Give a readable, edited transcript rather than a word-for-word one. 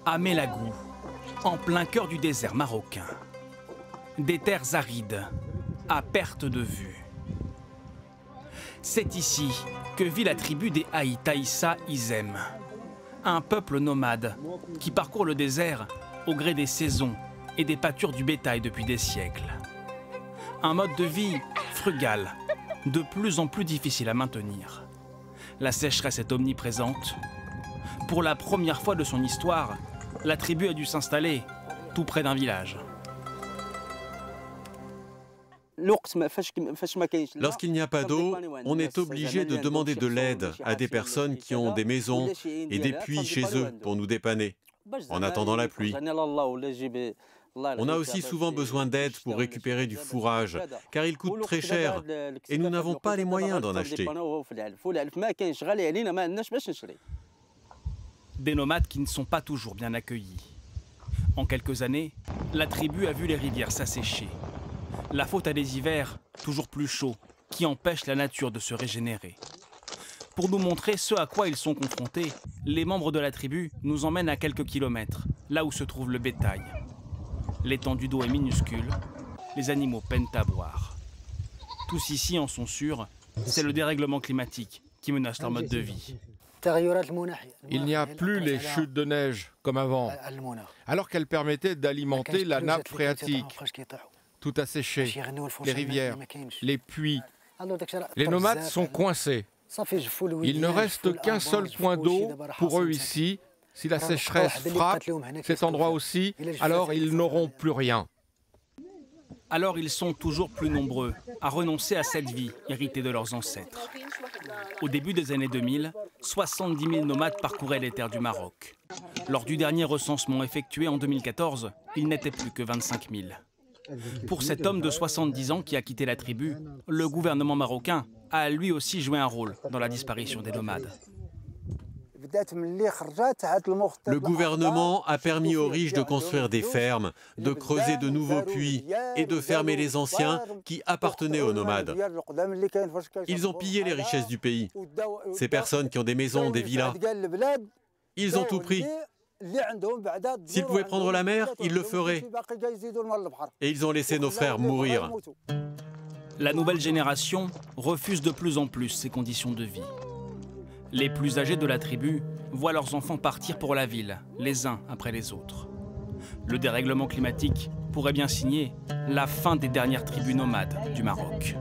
À Melagou, en plein cœur du désert marocain. Des terres arides, à perte de vue. C'est ici que vit la tribu des Haïtaïssa Izem, un peuple nomade qui parcourt le désert au gré des saisons et des pâtures du bétail depuis des siècles. Un mode de vie frugal, de plus en plus difficile à maintenir. La sécheresse est omniprésente. Pour la première fois de son histoire, la tribu a dû s'installer tout près d'un village. Lorsqu'il n'y a pas d'eau, on est obligé de demander de l'aide à des personnes qui ont des maisons et des puits chez eux pour nous dépanner, en attendant la pluie. On a aussi souvent besoin d'aide pour récupérer du fourrage, car il coûte très cher et nous n'avons pas les moyens d'en acheter. Des nomades qui ne sont pas toujours bien accueillis. En quelques années, la tribu a vu les rivières s'assécher. La faute à des hivers toujours plus chauds qui empêchent la nature de se régénérer. Pour nous montrer ce à quoi ils sont confrontés, les membres de la tribu nous emmènent à quelques kilomètres, là où se trouve le bétail. L'étendue d'eau est minuscule, les animaux peinent à boire. Tous ici en sont sûrs, c'est le dérèglement climatique qui menace leur mode de vie. Il n'y a plus les chutes de neige comme avant, alors qu'elles permettaient d'alimenter la nappe phréatique. Tout a séché, les rivières, les puits. Les nomades sont coincés. Il ne reste qu'un seul point d'eau pour eux ici. Si la sécheresse frappe cet endroit aussi, alors ils n'auront plus rien. Alors ils sont toujours plus nombreux à renoncer à cette vie héritée de leurs ancêtres. Au début des années 2000, 70 000 nomades parcouraient les terres du Maroc. Lors du dernier recensement effectué en 2014, ils n'étaient plus que 25 000. Pour cet homme de 70 ans qui a quitté la tribu, le gouvernement marocain a lui aussi joué un rôle dans la disparition des nomades. Le gouvernement a permis aux riches de construire des fermes, de creuser de nouveaux puits et de fermer les anciens qui appartenaient aux nomades. Ils ont pillé les richesses du pays. Ces personnes qui ont des maisons, des villas, ils ont tout pris. S'ils pouvaient prendre la mer, ils le feraient. Et ils ont laissé nos frères mourir. La nouvelle génération refuse de plus en plus ces conditions de vie. Les plus âgés de la tribu voient leurs enfants partir pour la ville, les uns après les autres. Le dérèglement climatique pourrait bien signer la fin des dernières tribus nomades du Maroc.